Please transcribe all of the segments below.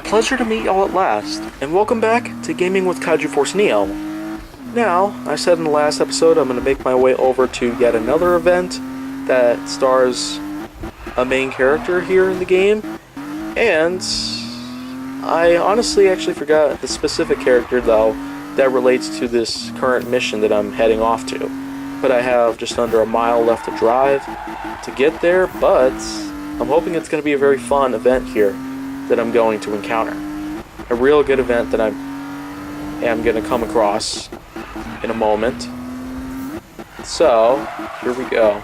pleasure to meet y'all at last, and welcome back to Gaming with KaijuForceNeo. Now, I said in the last episode I'm going to make my way over to yet another event that stars a main character here in the game, and I honestly actually forgot the specific character though that relates to this current mission that I'm heading off to. But I have just under a mile left to drive to get there, but I'm hoping it's going to be a very fun event here that I'm going to encounter. A real good event that I am going to come across in a moment. So, here we go.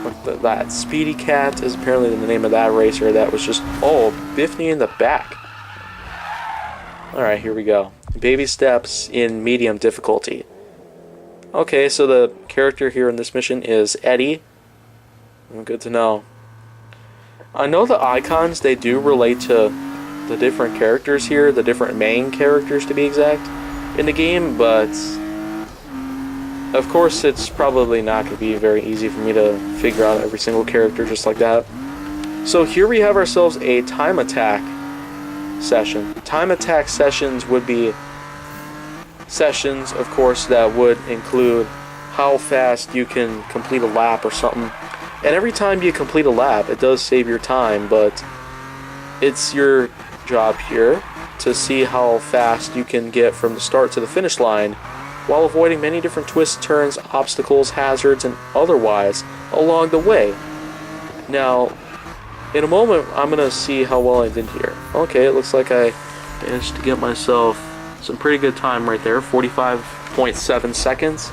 Look at that. Speedy Cat is apparently the name of that racer that was just, oh, Biffney in the back. Alright, here we go. Baby steps in medium difficulty. Okay, so the character here in this mission is Eddie. Good to know. I know the icons, they do relate to the different characters here, the different main characters to be exact, in the game, but of course it's probably not going to be very easy for me to figure out every single character just like that. So here we have ourselves a time attack session. Time attack sessions would be sessions, of course, that would include how fast you can complete a lap or something. And every time you complete a lap, it does save your time, but it's your job here to see how fast you can get from the start to the finish line while avoiding many different twists, turns, obstacles, hazards, and otherwise along the way. Now, in a moment, I'm going to see how well I did here. Okay, it looks like I managed to get myself some pretty good time right there, 45.7 seconds,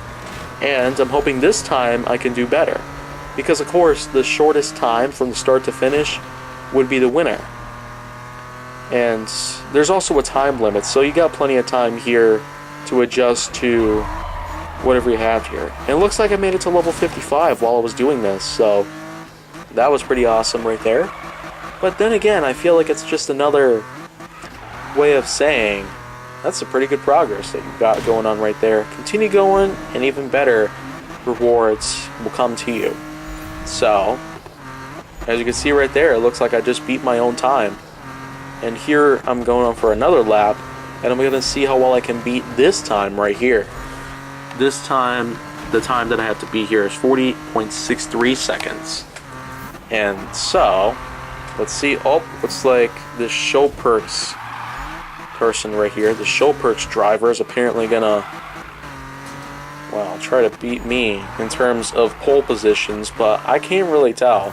and I'm hoping this time I can do better. Because, of course, the shortest time from the start to finish would be the winner. And there's also a time limit, so you got plenty of time here to adjust to whatever you have here. And it looks like I made it to level 55 while I was doing this, so that was pretty awesome right there. But then again, I feel like it's just another way of saying that's a pretty good progress that you've got going on right there. Continue going, and even better rewards will come to you. So, as you can see right there, it looks like I just beat my own time. And here I'm going on for another lap, and I'm going to see how well I can beat this time right here. This time, the time that I have to beat here is 40.63 seconds. And so, let's see. Oh, looks like this Show Perks person right here, the Show Perks driver, is apparently going to, well, try to beat me in terms of pole positions, but I can't really tell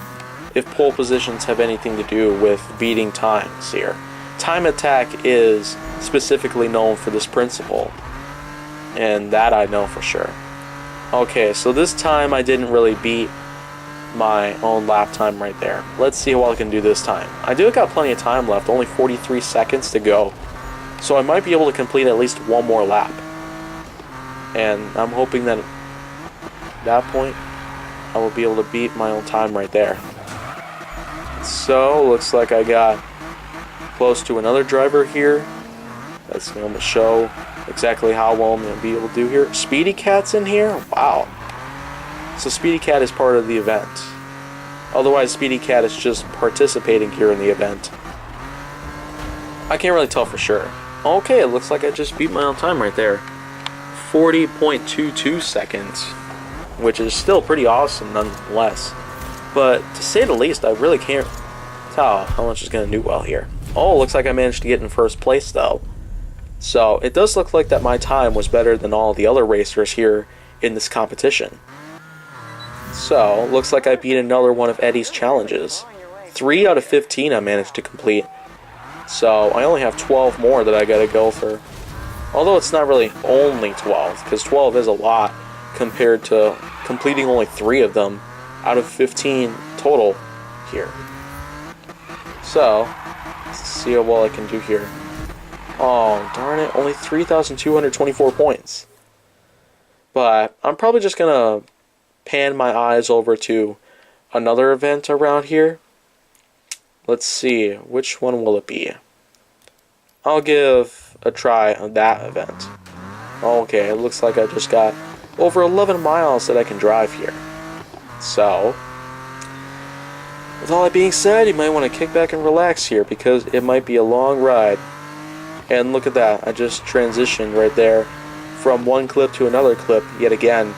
if pole positions have anything to do with beating times here. Time attack is specifically known for this principle, and that I know for sure. Okay, so this time I didn't really beat my own lap time right there. Let's see how well I can do this time. I do got plenty of time left, only 43 seconds to go, so I might be able to complete at least one more lap. And I'm hoping that at that point I will be able to beat my own time right there. So, looks like I got close to another driver here. That's going to show exactly how well I'm going to be able to do here. Speedy Cat's in here? Wow. So Speedy Cat is part of the event. Otherwise, Speedy Cat is just participating here in the event. I can't really tell for sure. Okay, it looks like I just beat my own time right there. 40.22 seconds, which is still pretty awesome nonetheless. But to say the least, I really can't tell how much is going to do well here. Oh, looks like I managed to get in first place though. So it does look like that my time was better than all the other racers here in this competition. So, looks like I beat another one of Eddie's challenges. 3 out of 15 I managed to complete. So I only have 12 more that I gotta go for. Although it's not really only 12, because 12 is a lot compared to completing only 3 of them out of 15 total here. So, let's see how well I can do here. Oh, darn it, only 3,224 points. But I'm probably just going to pan my eyes over to another event around here. Let's see, which one will it be? I'll give a try on that event. Okay, it looks like I just got over 11 miles that I can drive here. So, with all that being said, you might want to kick back and relax here because it might be a long ride. And look at that, I just transitioned right there from one clip to another clip yet again.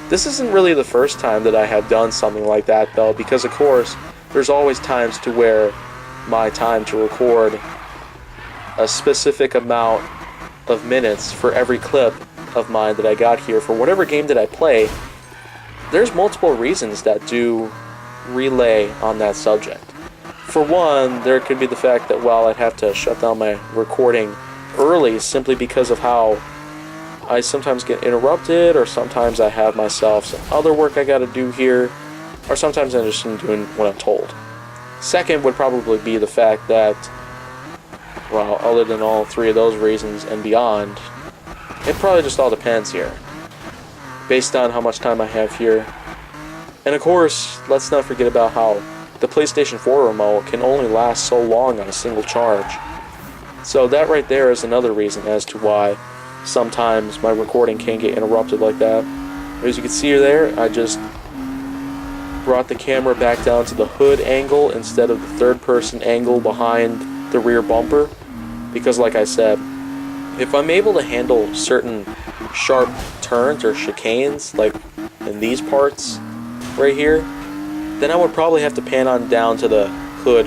This isn't really the first time that I have done something like that though, because of course there's always times to where my time to record a specific amount of minutes for every clip of mine that I got here for whatever game that I play. There's multiple reasons that do relay on that subject. For one, there could be the fact that, well, I'd have to shut down my recording early simply because of how I sometimes get interrupted, or sometimes I have myself some other work I gotta do here, or sometimes I'm just doing what I'm told. Second would probably be the fact that, well, other than all three of those reasons and beyond, it probably just all depends here, based on how much time I have here. And of course, let's not forget about how the PlayStation 4 remote can only last so long on a single charge. So that right there is another reason as to why sometimes my recording can get interrupted like that. As you can see there, I just brought the camera back down to the hood angle instead of the third person angle behind the rear bumper, because like I said, if I'm able to handle certain sharp turns or chicanes like in these parts right here, then I would probably have to pan on down to the hood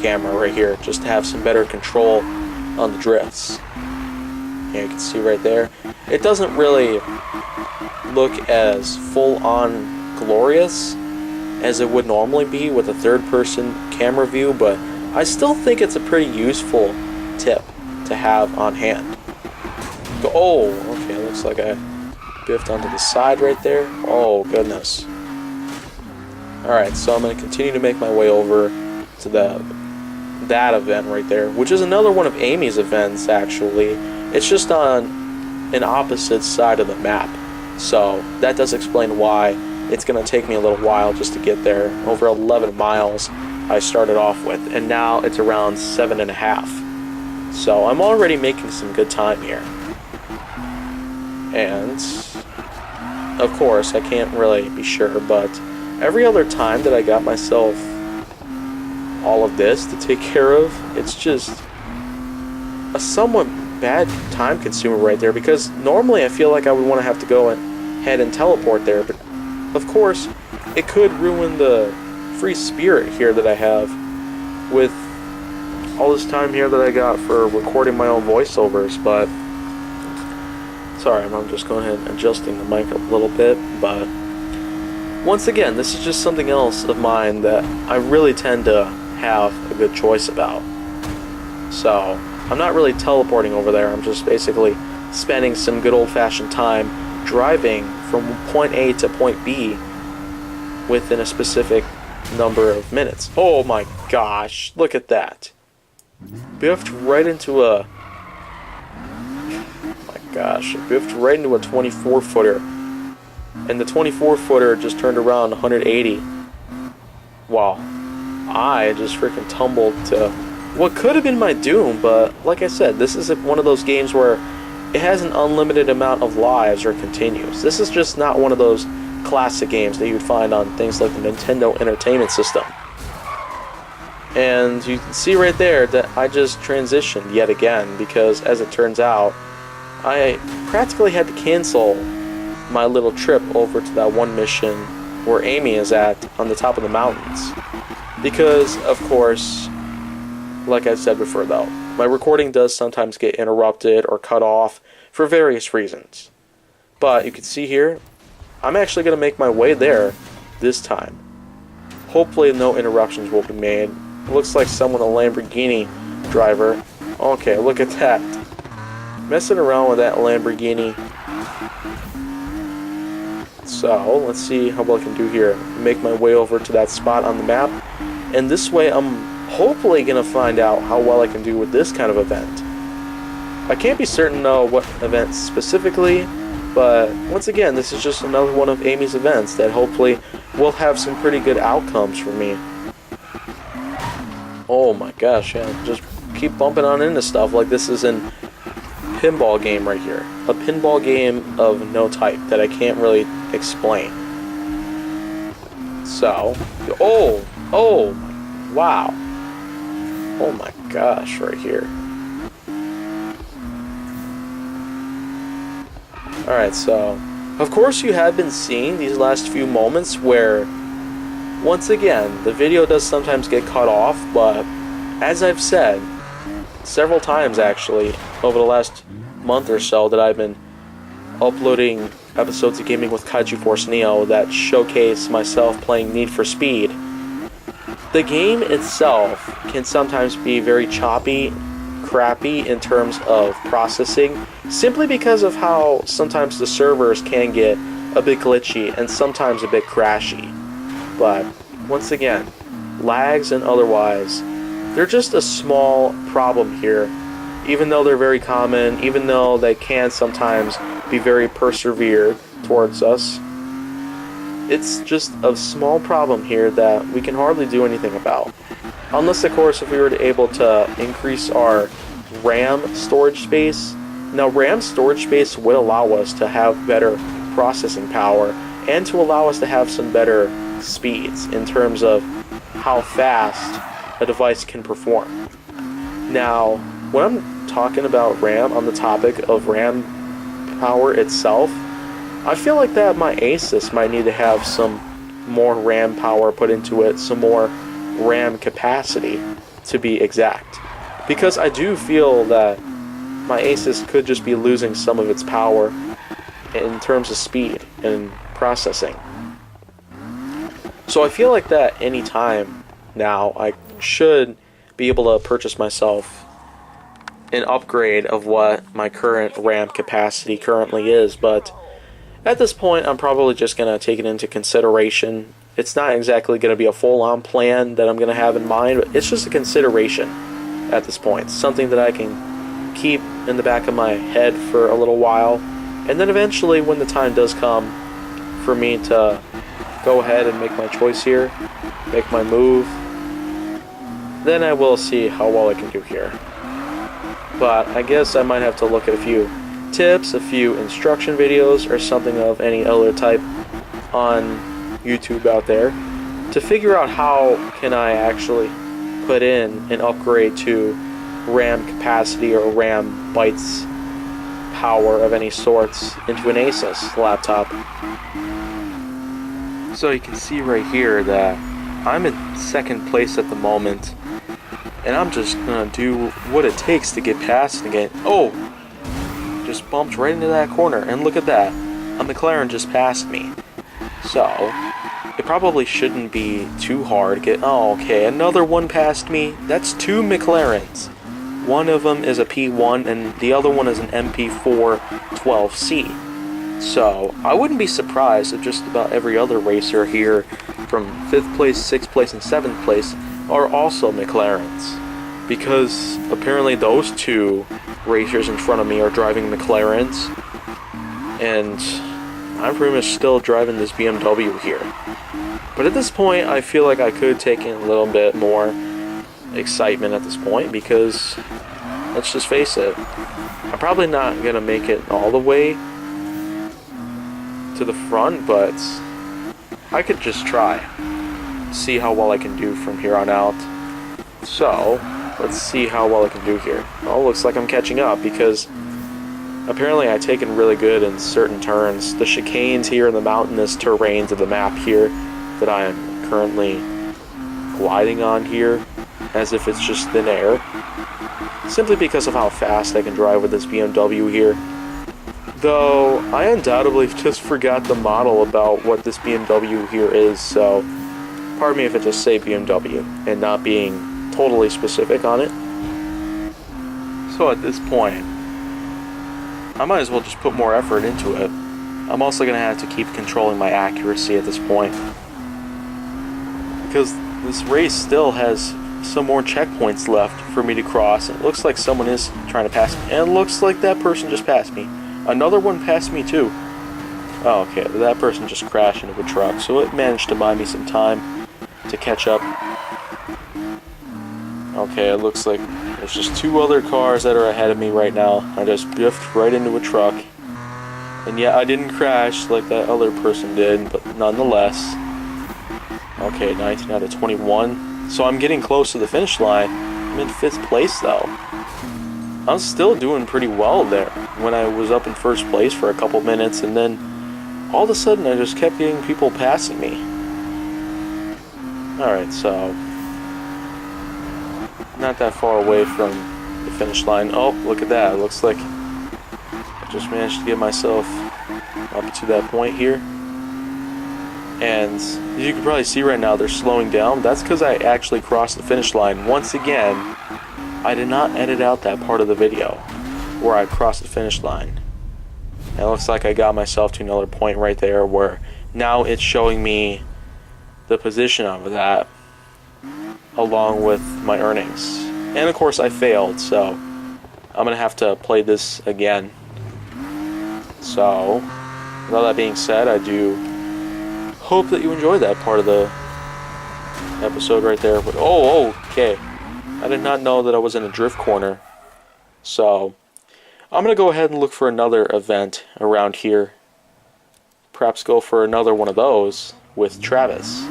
camera right here just to have some better control on the drifts. Yeah, you can see right there, it doesn't really look as full-on glorious as it would normally be with a third-person camera view, but I still think it's a pretty useful tip to have on hand. Oh, okay, looks like I biffed onto the side right there. Oh, goodness. Alright, so I'm going to continue to make my way over to that event right there, which is another one of Amy's events, actually. It's just on an opposite side of the map, so that does explain why it's going to take me a little while just to get there. Over 11 miles I started off with, and now it's around 7.5. So I'm already making some good time here. And, of course, I can't really be sure, but every other time that I got myself all of this to take care of, it's just a somewhat bad time consumer right there, because normally I feel like I would want to have to go ahead and teleport there, but of course it could ruin the free spirit here that I have with all this time here that I got for recording my own voiceovers. But sorry, I'm just going ahead and adjusting the mic a little bit, but once again, this is just something else of mine that I really tend to have a good choice about. So I'm not really teleporting over there, I'm just basically spending some good old-fashioned time driving from point A to point B within a specific number of minutes. Oh my gosh, look at that. Biffed right into a... my gosh, I biffed right into a 24-footer. And the 24-footer just turned around 180. Wow. I just freaking tumbled to what could have been my doom, but like I said, this is one of those games where it has an unlimited amount of lives or continues. This is just not one of those classic games that you'd find on things like the Nintendo Entertainment System. And you can see right there that I just transitioned yet again, because as it turns out, I practically had to cancel my little trip over to that one mission where Amy is at on the top of the mountains. Because, of course, like I said before though, my recording does sometimes get interrupted or cut off for various reasons. But you can see here, I'm actually going to make my way there this time. Hopefully no interruptions will be made. It looks like someone, a Lamborghini driver. Okay, look at that. Messing around with that Lamborghini. So, let's see how well I can do here. Make my way over to that spot on the map. And this way I'm hopefully going to find out how well I can do with this kind of event. I can't be certain though what event specifically, but once again, this is just another one of Amy's events that hopefully will have some pretty good outcomes for me. Oh my gosh, yeah, just keep bumping on into stuff like this is an pinball game right here. A pinball game of no type that I can't really explain. So, Oh, wow. Oh my gosh, right here. Alright, so, of course you have been seeing these last few moments where, once again, the video does sometimes get cut off, but as I've said several times actually over the last month or so that I've been uploading episodes of Gaming with KaijuForceNeo that showcase myself playing Need for Speed, the game itself can sometimes be very choppy, crappy in terms of processing, simply because of how sometimes the servers can get a bit glitchy and sometimes a bit crashy. But once again, lags and otherwise, they're just a small problem here, even though they're very common, even though they can sometimes be very persevered towards us. It's just a small problem here that we can hardly do anything about. Unless, of course, if we were able to increase our RAM storage space. Now, RAM storage space would allow us to have better processing power and to allow us to have some better speeds in terms of how fast a device can perform. Now, when I'm talking about RAM on the topic of RAM power itself, I feel like that my Asus might need to have some more RAM power put into it, some more RAM capacity to be exact. Because I do feel that my Asus could just be losing some of its power in terms of speed and processing. So I feel like that any time now I should be able to purchase myself an upgrade of what my current RAM capacity currently is, but at this point I'm probably just going to take it into consideration. It's not exactly going to be a full-on plan that I'm going to have in mind, but it's just a consideration at this point. Something that I can keep in the back of my head for a little while, and then eventually when the time does come for me to go ahead and make my choice here, make my move, then I will see how well I can do here. But I guess I might have to look at a few tips, a few instruction videos, or something of any other type on YouTube out there to figure out how can I actually put in an upgrade to RAM capacity or RAM bytes power of any sorts into an Asus laptop. So you can see right here that I'm in second place at the moment, and I'm just gonna do what it takes to get past it again. Oh! Just bumped right into that corner, and look at that. A McLaren just passed me. So, it probably shouldn't be too hard to get... Oh, okay, another one passed me. That's two McLarens. One of them is a P1, and the other one is an MP4 12C. So, I wouldn't be surprised if just about every other racer here from 5th place, 6th place, and 7th place are also McLarens. Because apparently those two racers in front of me are driving McLarens, and I'm pretty much still driving this BMW here. But at this point, I feel like I could take in a little bit more excitement at this point, because let's just face it, I'm probably not going to make it all the way to the front, but I could just try. See how well I can do from here on out. So, let's see how well I can do here. Oh, looks like I'm catching up, because apparently I've taken really good in certain turns. The chicanes here and the mountainous terrains of the map here that I am currently gliding on here, as if it's just thin air. Simply because of how fast I can drive with this BMW here. Though, I undoubtedly just forgot the model about what this BMW here is, so pardon me if I just say BMW and not being totally specific on it. So at this point, I might as well just put more effort into it. I'm also going to have to keep controlling my accuracy at this point, because this race still has some more checkpoints left for me to cross. It looks like someone is trying to pass me, and it looks like that person just passed me. Another one passed me too. Oh, okay, that person just crashed into a truck, so it managed to buy me some time to catch up. Okay, it looks like there's just two other cars that are ahead of me right now. I just biffed right into a truck. And yeah, I didn't crash like that other person did, but nonetheless, Okay, 19 out of 21. So I'm getting close to the finish line. I'm in 5th place though. I'm still doing pretty well there when I was up in 1st place for a couple minutes, and then all of a sudden I just kept getting people passing me. Alright, so not that far away from the finish line. Oh, look at that. It looks like I just managed to get myself up to that point here. And as you can probably see right now, they're slowing down. That's because I actually crossed the finish line. Once again, I did not edit out that part of the video where I crossed the finish line. And it looks like I got myself to another point right there where now it's showing me the position of that along with my earnings. And of course I failed, so I'm gonna have to play this again. So with all that being said, I do hope that you enjoyed that part of the episode right there. But oh, okay, I did not know that I was in a drift corner, so I'm gonna go ahead and look for another event around here. Perhaps go for another one of those with Travis.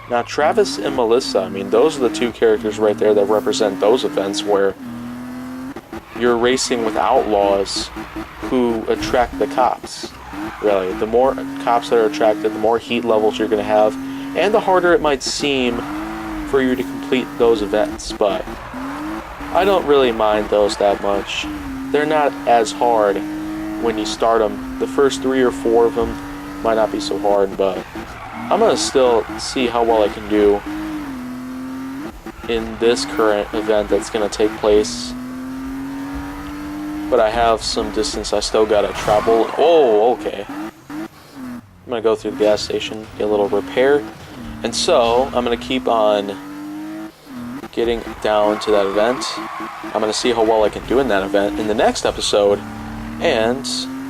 Now, Travis and Melissa, I mean, those are the two characters right there that represent those events where you're racing with outlaws who attract the cops. Really, the more cops that are attracted, the more heat levels you're going to have, and the harder it might seem for you to complete those events. But I don't really mind those that much. They're not as hard when you start them. The first 3 or 4 of them might not be so hard, but I'm going to still see how well I can do in this current event that's going to take place. But I have some distance I still got to travel. Oh, okay. I'm going to go through the gas station, get a little repair. And so, I'm going to keep on getting down to that event. I'm going to see how well I can do in that event in the next episode. And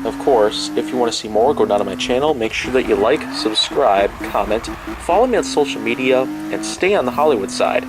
of course, if you want to see more, go down to my channel. Make sure that you like, subscribe, comment, follow me on social media, and stay on the Hollywood side.